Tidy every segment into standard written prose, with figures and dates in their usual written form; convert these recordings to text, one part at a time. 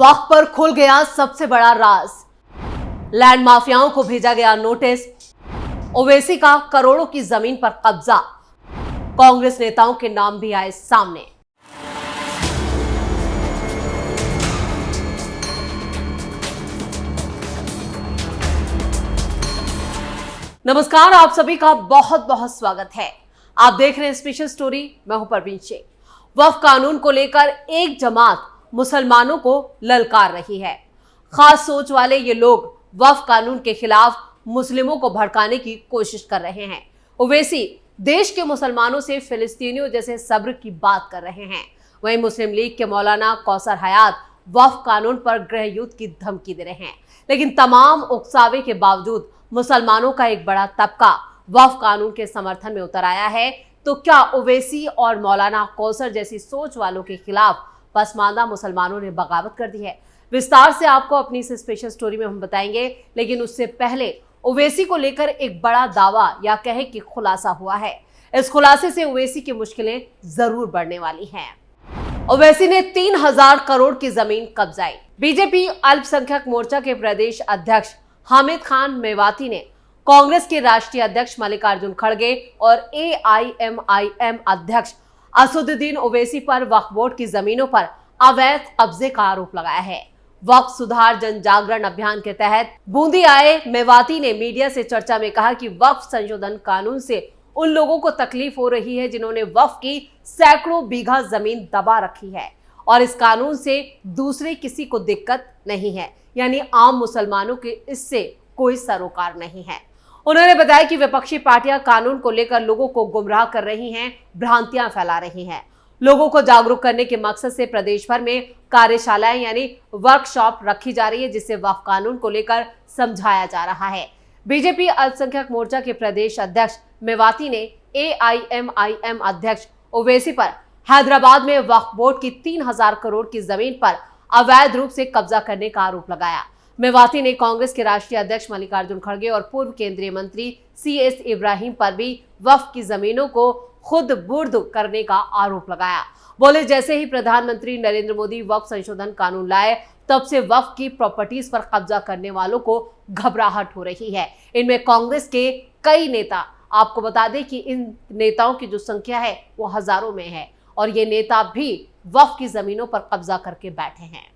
वक्फ पर खुल गया सबसे बड़ा राज। लैंड माफियाओं को भेजा गया नोटिस। ओवैसी का करोड़ों की जमीन पर कब्जा। कांग्रेस नेताओं के नाम भी आए सामने। नमस्कार, आप सभी का बहुत बहुत स्वागत है। आप देख रहे हैं स्पेशल स्टोरी। मैं हूं परवीन शेख। वक्फ कानून को लेकर एक जमात मुसलमानों को ललकार रही है। खास सोच वाले ये लोग वक्फ कानून के खिलाफ मुस्लिमों को भड़काने की कोशिश कर रहे हैं। ओवैसी देश के मुसलमानों से फिलिस्तीनियों जैसे सब्र की बात कर रहे हैं। वहीं मुस्लिम लीग के मौलाना कौसर हयात वक्फ कानून पर गृह युद्ध की धमकी दे रहे हैं। लेकिन तमाम उकसावे के बावजूद मुसलमानों का एक बड़ा तबका वक्फ कानून के समर्थन में उतर आया है। तो क्या ओवैसी और मौलाना कौसर जैसी सोच वालों के खिलाफ पसमानदा मुसलमानों ने बगावत कर दी है? विस्तार से आपको अपनी इस स्पेशल स्टोरी में हम बताएंगे। लेकिन उससे पहले ओवैसी को लेकर एक बड़ा दावा या कहे कि खुलासा हुआ है। इस खुलासे से ओवैसी की मुश्किलें जरूर बढ़ने वाली हैं। ओवैसी ने 3000 करोड़ की जमीन कब्जाई। बीजेपी अल्पसंख्यक मोर्चा के प्रदेश अध्यक्ष हामिद खान मेवाती ने कांग्रेस के राष्ट्रीय अध्यक्ष मल्लिकार्जुन खड़गे और AIMIM अध्यक्ष असदुद्दीन ओवैसी पर वक्फ बोर्ड की जमीनों पर अवैध कब्जे का आरोप लगाया है। वक्फ सुधार जन जागरण अभियान के तहत बूंदी आए मेवाती ने मीडिया से चर्चा में कहा कि वक्फ संशोधन कानून से उन लोगों को तकलीफ हो रही है जिन्होंने वक्फ की सैकड़ों बीघा जमीन दबा रखी है, और इस कानून से दूसरे किसी को दिक्कत नहीं है, यानी आम मुसलमानों के इससे कोई सरोकार नहीं है। उन्होंने बताया कि विपक्षी पार्टियां कानून को लेकर लोगों को गुमराह कर रही हैं, भ्रांतियां फैला रही हैं। लोगों को जागरूक करने के मकसद से प्रदेश भर में कार्यशालाएं यानी वर्कशॉप रखी जा रही है, जिससे वक्फ कानून को लेकर समझाया जा रहा है। बीजेपी अल्पसंख्यक मोर्चा के प्रदेश अध्यक्ष मेवाती ने AIMIM अध्यक्ष ओवैसी पर हैदराबाद में वक्फ बोर्ड की 3000 करोड़ की जमीन पर अवैध रूप से कब्जा करने का आरोप लगाया। मेवाती ने कांग्रेस के राष्ट्रीय अध्यक्ष मल्लिकार्जुन खड़गे और पूर्व केंद्रीय मंत्री CS इब्राहिम पर भी वक्फ की जमीनों को खुद बुर्द करने का आरोप लगाया। बोले, जैसे ही प्रधानमंत्री नरेंद्र मोदी वक्फ संशोधन कानून लाए, तब से वक्फ की प्रॉपर्टीज पर कब्जा करने वालों को घबराहट हो रही है। इनमें कांग्रेस के कई नेता, आपको बता दें कि इन नेताओं की जो संख्या है वो हजारों में है, और ये नेता भी वक्फ की जमीनों पर कब्जा करके बैठे हैं।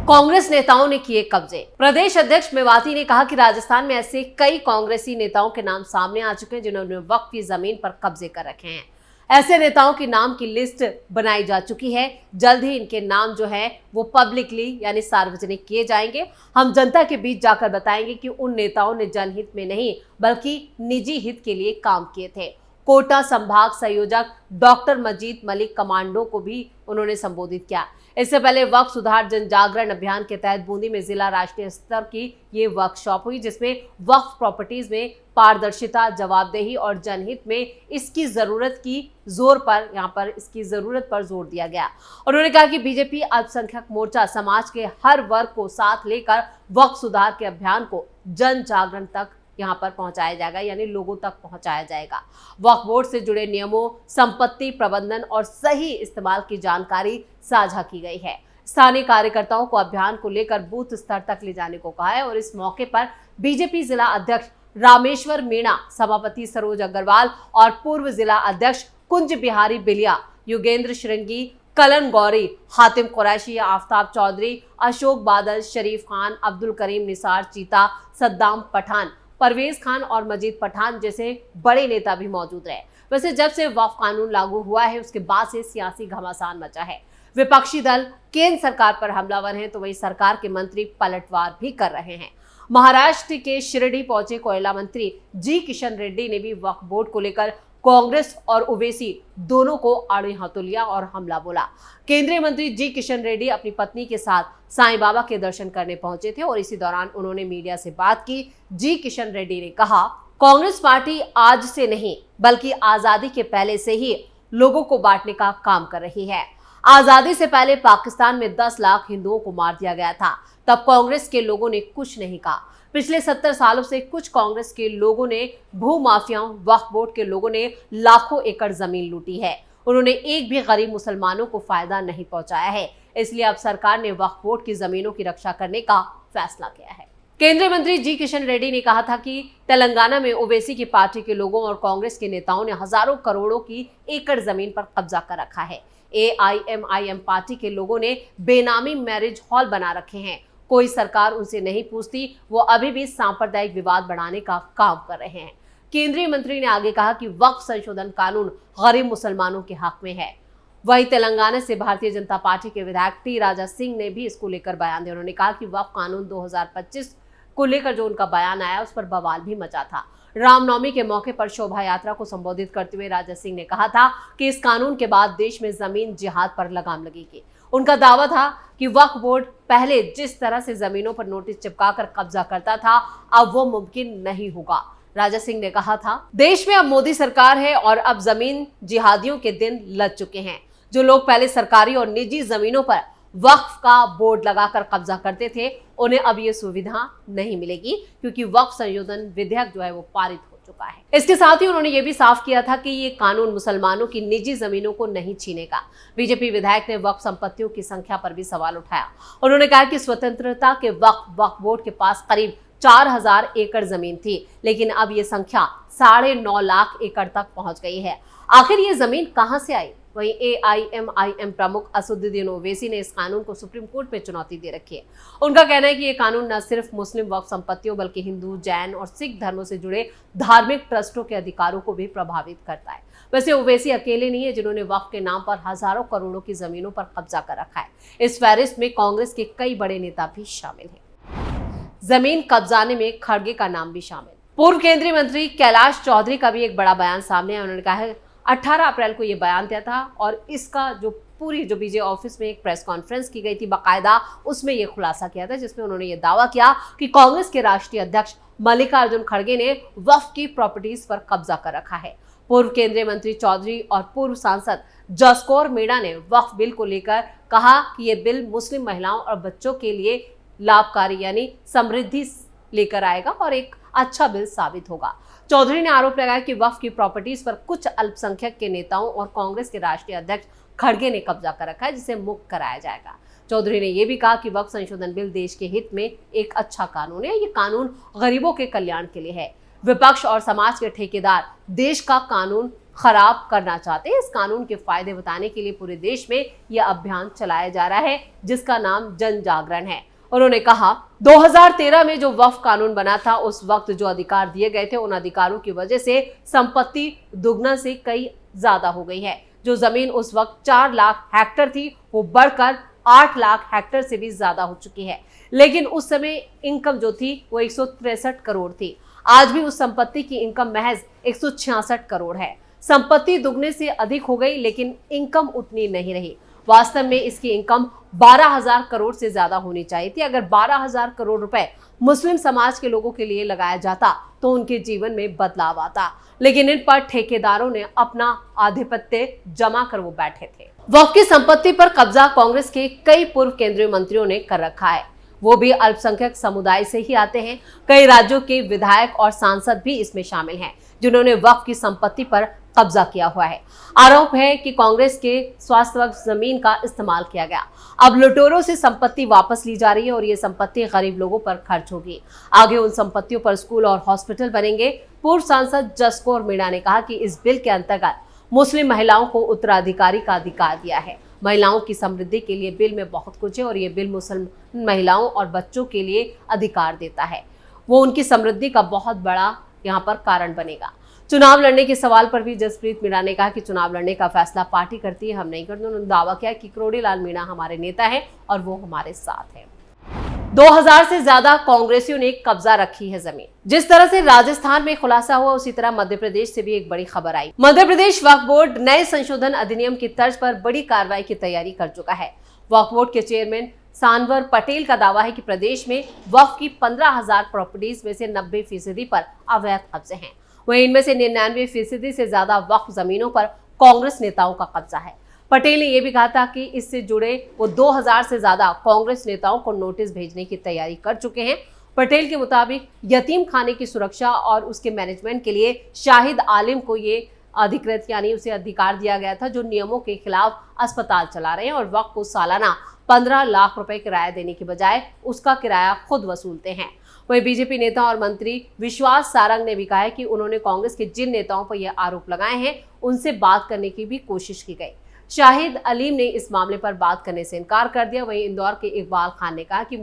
कांग्रेस नेताओं ने किए कब्जे। प्रदेश अध्यक्ष मेवाती ने कहा कि राजस्थान में ऐसे कई कांग्रेसी नेताओं के नाम सामने आ चुके हैं जिन्होंने वक्फ की जमीन पर कब्जे कर रखे हैं। ऐसे नेताओं की नाम की लिस्ट बनाई जा चुकी है। जल्द ही इनके नाम जो है वो पब्लिकली यानी सार्वजनिक किए जाएंगे। हम जनता के बीच जाकर बताएंगे कि उन नेताओं ने जनहित में नहीं बल्कि निजी हित के लिए काम किए थे। कोटा संभाग संयोजक डॉक्टर मजीद मलिक कमांडो को भी उन्होंने संबोधित किया। इससे पहले वक्फ सुधार जन जागरण अभियान के तहत बूंदी में जिला राष्ट्रीय स्तर की ये वर्कशॉप हुई, जिसमें वक्फ प्रॉपर्टीज में पारदर्शिता, जवाबदेही और जनहित में इसकी जरूरत पर जोर दिया गया। उन्होंने कहा कि बीजेपी अल्पसंख्यक मोर्चा समाज के हर वर्ग को साथ लेकर वक्फ सुधार के अभियान को जन जागरण तक यहाँ पर पहुंचाया जाएगा, यानी लोगों तक पहुंचाया जाएगा। वक्फ बोर्ड से जुड़े नियमों, संपत्ति प्रबंधन और सही इस्तेमाल की जानकारी साझा की गई है। स्थानीय कार्यकर्ताओं को अभियान को लेकर बूथ स्तर तक ले जाने को कहा है, और इस मौके पर बीजेपी जिला अध्यक्ष रामेश्वर मीणा, सभापति सरोज अग्रवाल और पूर्व जिला अध्यक्ष कुंज बिहारी बिलिया, युगेंद्र श्रृंगी, कलन गौरी, हातिम कुरैशी, आफ्ताब चौधरी, अशोक बादल, शरीफ खान, अब्दुल करीम निसार चीता, सद्दाम पठान, परवेज खान और मजीद पठान जैसे बड़े नेता भी मौजूद रहे। वैसे जब से वक्फ कानून लागू हुआ है उसके बाद से सियासी घमासान मचा है। विपक्षी दल केंद्र सरकार पर हमलावर हैं, तो वही सरकार के मंत्री पलटवार भी कर रहे हैं। महाराष्ट्र के शिरडी पहुंचे कोयला मंत्री जी किशन रेड्डी ने भी वक्फ बोर्ड को लेकर कांग्रेस और ओवैसी दोनों को आड़े हाथों लिया और हमला बोला। केंद्रीय मंत्री जी किशन रेड्डी अपनी पत्नी के साथ साईं बाबा के दर्शन करने पहुंचे थे, और इसी दौरान उन्होंने मीडिया से बात की। जी किशन रेड्डी ने कहा, कांग्रेस पार्टी आज से नहीं बल्कि आजादी के पहले से ही लोगों को बांटने का काम कर रही है। आजादी से पहले पाकिस्तान में 10 लाख हिंदुओं को मार दिया गया था, तब कांग्रेस के लोगों ने कुछ नहीं कहा। पिछले 70 सालों से कुछ कांग्रेस के लोगों ने, भू माफियाओं, वक्फ बोर्ड के लोगों ने लाखों एकड़ जमीन लूटी है। उन्होंने एक भी गरीब मुसलमानों को फायदा नहीं पहुंचाया है। इसलिए अब सरकार ने वक्फ बोर्ड की जमीनों की रक्षा करने का फैसला किया है। केंद्रीय मंत्री जी किशन रेड्डी ने कहा था कि तेलंगाना में ओवैसी की पार्टी के लोगों और कांग्रेस के नेताओं ने हजारों करोड़ों की एकड़ जमीन पर कब्जा कर रखा है। AIMIM पार्टी के लोगों ने बेनामी मैरिज हॉल बना रखे हैं। कोई सरकार उनसे नहीं पूछती, वो अभी भी सांप्रदायिक विवाद बढ़ाने का काम कर रहे हैं। केंद्रीय मंत्री ने आगे कहा कि वक्फ संशोधन कानून गरीब मुसलमानों के हक में है। वहीं तेलंगाना से भारतीय जनता पार्टी के विधायक टी राजा सिंह ने भी इसको लेकर बयान दिया। उन्होंने कहा कि वक्फ कानून 2025 को लेकर जो उनका बयान आया उस पर बवाल भी मचा था। रामनवमी के मौके पर शोभा यात्रा को संबोधित करते हुए राजा सिंह ने कहा था कि इस कानून के बाद देश में जमीन जिहाद पर लगाम लगेगी। उनका दावा था कि वक्फ बोर्ड पहले जिस तरह से जमीनों पर नोटिस चिपकाकर कब्जा करता था, अब वो मुमकिन नहीं होगा। राजा सिंह ने कहा था, देश में अब मोदी सरकार है और अब जमीन जिहादियों के दिन लग चुके हैं। जो लोग पहले सरकारी और निजी जमीनों पर वक्फ का बोर्ड लगाकर कब्जा करते थे, उन्हें अब ये सुविधा नहीं मिलेगी, क्योंकि वक्फ संशोधन विधेयक जो है वो पारित हो चुका है। इसके साथ ही उन्होंने ये भी साफ किया था कि ये कानून मुसलमानों की निजी जमीनों को नहीं छीनेगा। बीजेपी विधायक ने वक्फ संपत्तियों की संख्या पर भी सवाल उठाया। उन्होंने कहा कि स्वतंत्रता के वक्फ बोर्ड के पास करीब 4000 एकड़ जमीन थी, लेकिन अब ये संख्या 9.5 लाख एकड़ तक पहुंच गई है। आखिर ये जमीन कहां से आई? वहीं AIMIM प्रमुख असदुद्दीन ओवैसी ने इस कानून को सुप्रीम कोर्ट में चुनौती दे रखी है। उनका कहना है कि ये कानून न सिर्फ मुस्लिम वक्फ संपत्तियों बल्कि हिंदू, जैन और सिख धर्मों से जुड़े धार्मिक ट्रस्टों के अधिकारों को भी प्रभावित करता है। वैसे ओवैसी अकेले नहीं है जिन्होंने वक्फ के नाम पर हजारों करोड़ों की जमीनों पर कब्जा कर रखा है। इस फहरिस्त में कांग्रेस के कई बड़े नेता भी शामिल हैं। जमीन कब्जाने में खड़गे का नाम भी शामिल। पूर्व केंद्रीय मंत्री कैलाश चौधरी का भी एक बड़ा बयान सामने है। उन्होंने कहा है 18 अप्रैल को ये बयान दिया था और इसका जो बीजे ऑफिस में एक प्रेस कॉन्फ्रेंस की गई थी बाकायदा, उसमें ये खुलासा किया था, जिसमें उन्होंने ये दावा किया कि कांग्रेस के राष्ट्रीय अध्यक्ष मल्लिकार्जुन खड़गे ने वक्फ की प्रॉपर्टीज पर कब्जा कर रखा है। पूर्व केंद्रीय मंत्री चौधरी और पूर्व सांसद जसकौर मीणा ने वक्फ बिल को लेकर कहा कि ये बिल मुस्लिम महिलाओं और बच्चों के लिए लाभकारी यानी समृद्धि लेकर आएगा और एक अच्छा बिल साबित होगा। चौधरी ने आरोप लगाया कि वक्फ की प्रॉपर्टीज पर कुछ अल्पसंख्यक के नेताओं और कांग्रेस के राष्ट्रीय अध्यक्ष खड़गे ने कब्जा कर रखा है, जिसे मुक्त कराया जाएगा। चौधरी ने यह भी कहा कि वक्फ संशोधन बिल देश के हित में एक अच्छा कानून है। ये कानून गरीबों के कल्याण के लिए है। विपक्ष और समाज के ठेकेदार देश का कानून खराब करना चाहते हैं। इस कानून के फायदे बताने के लिए पूरे देश में यह अभियान चलाया जा रहा है, जिसका नाम जन जागरण है। उन्होंने कहा 2013 में जो वक्फ कानून बना था, उस वक्त जो अधिकार दिए गए थे, उन अधिकारों की वजह से संपत्ति दुगना से कई ज्यादा हो गई है। जो जमीन उस वक्त 4 लाख हेक्टेयर थी, वो बढ़कर 8 लाख हेक्टेयर से भी ज्यादा हो चुकी है। लेकिन उस समय इनकम जो थी वो 163 करोड़ थी। आज भी उस संपत्ति की इनकम महज 166 करोड़ है। संपत्ति दुगने से अधिक हो गई, लेकिन इनकम उतनी नहीं रही। वास्तव में इसकी इनकम 12,000 करोड़ से ज्यादा होनी चाहिए थी। अगर 12,000 करोड़ रुपए मुस्लिम समाज के लोगों के लिए लगाया जाता तो उनके जीवन में बदलाव आता, लेकिन इन पर ठेकेदारों ने अपना आधिपत्य जमा कर वो बैठे थे। वक्फ की संपत्ति पर कब्जा कांग्रेस के कई पूर्व केंद्रीय मंत्रियों ने कर रखा है। वो भी अल्पसंख्यक समुदाय से ही आते हैं। कई राज्यों के विधायक और सांसद भी इसमें शामिल हैं, जिन्होंने वक्फ की संपत्ति पर कब्जा किया हुआ है। आरोप है कि कांग्रेस के स्वास्थ्य वक्फ जमीन का इस्तेमाल किया गया। अब लुटेरों से संपत्ति वापस ली जा रही है और ये संपत्ति गरीब लोगों पर खर्च होगी। आगे उन संपत्तियों पर स्कूल और हॉस्पिटल बनेंगे। पूर्व सांसद जसकौर मीणा ने कहा कि इस बिल के अंतर्गत मुस्लिम महिलाओं को उत्तराधिकारी का अधिकार दिया है। महिलाओं की समृद्धि के लिए बिल में बहुत कुछ है और ये बिल मुसलमान महिलाओं और बच्चों के लिए अधिकार देता है। वो उनकी समृद्धि का बहुत बड़ा यहाँ पर कारण बनेगा। चुनाव लड़ने के सवाल पर भी जसप्रीत मीणा ने कहा कि चुनाव लड़ने का फैसला पार्टी करती है, हम नहीं करते। उन्होंने दावा किया कि करोड़ीलाल मीणा हमारे नेता हैं और वो हमारे साथ हैं। 2000 से ज्यादा कांग्रेसियों ने कब्जा रखी है जमीन। जिस तरह से राजस्थान में खुलासा हुआ, उसी तरह मध्य प्रदेश से भी एक बड़ी खबर आई। मध्य प्रदेश वक्फ बोर्ड नए संशोधन अधिनियम की तर्ज पर बड़ी कार्रवाई की तैयारी कर चुका है। वक्फ बोर्ड के चेयरमैन सांवर पटेल का दावा है कि प्रदेश में वक्फ की 15,000 प्रॉपर्टीज में से 90% पर अवैध कब्जे हैं। वहीं इनमें से 99% से ज्यादा वक्फ जमीनों पर कांग्रेस नेताओं का कब्जा है। पटेल ने यह भी कहा था कि इससे जुड़े वो 2000 से ज्यादा कांग्रेस नेताओं को नोटिस भेजने की तैयारी कर चुके हैं। पटेल के मुताबिक यतीम खाने की सुरक्षा और उसके मैनेजमेंट के लिए शाहिद आलिम को ये अधिकृत यानी उसे अधिकार दिया गया था, जो नियमों के खिलाफ अस्पताल चला रहे हैं और वक्फ को सालाना 15 लाख रुपए किराया देने की बजाय उसका किराया खुद वसूलते हैं। वहीं बीजेपी नेता और मंत्री विश्वास सारंग ने भी कहा है कि उन्होंने कांग्रेस के जिन नेताओं पर यह आरोप लगाए हैं उनसे बात करने की भी कोशिश की गई। शाहिद अलीम ने इस मामले पर बात करने से इनकार कर दिया। वहीं इंदौर के इकबाल खान ने कहा कि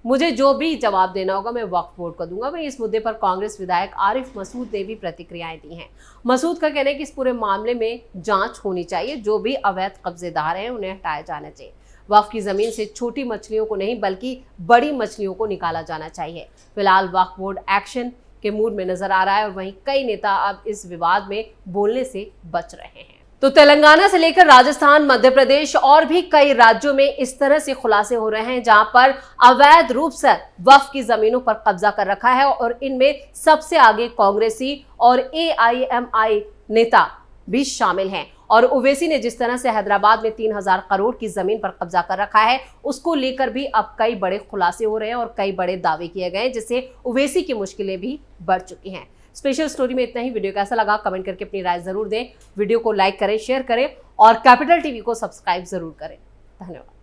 मुझे जो भी जवाब देना होगा मैं वक्फ बोर्ड को दूंगा। वहीं इस मुद्दे पर कांग्रेस विधायक आरिफ मसूद ने भी प्रतिक्रियाएं दी हैं। मसूद का कहना है कि इस पूरे मामले में जांच होनी चाहिए, जो भी अवैध कब्जेदार हैं उन्हें हटाया जाना चाहिए। वक्फ की जमीन से छोटी मछलियों को नहीं बल्कि बड़ी मछलियों को निकाला जाना चाहिए। फिलहाल वक्फ बोर्ड एक्शन के मूड में नजर आ रहा है और वहीं कई नेता अब इस विवाद में बोलने से बच रहे हैं। तो तेलंगाना से लेकर राजस्थान, मध्य प्रदेश और भी कई राज्यों में इस तरह से खुलासे हो रहे हैं जहां पर अवैध रूप से वक्फ की जमीनों पर कब्जा कर रखा है और इनमें सबसे आगे कांग्रेसी और AIMI नेता भी शामिल हैं। और ओवैसी ने जिस तरह से हैदराबाद में 3000 करोड़ की जमीन पर कब्जा कर रखा है उसको लेकर भी अब कई बड़े खुलासे हो रहे हैं और कई बड़े दावे किए गए जिससे ओवैसी की मुश्किलें भी बढ़ चुकी हैं। स्पेशल स्टोरी में इतना ही। वीडियो कैसा लगा कमेंट करके अपनी राय जरूर दें। वीडियो को लाइक करें, शेयर करें और कैपिटल टीवी को सब्सक्राइब जरूर करें। धन्यवाद।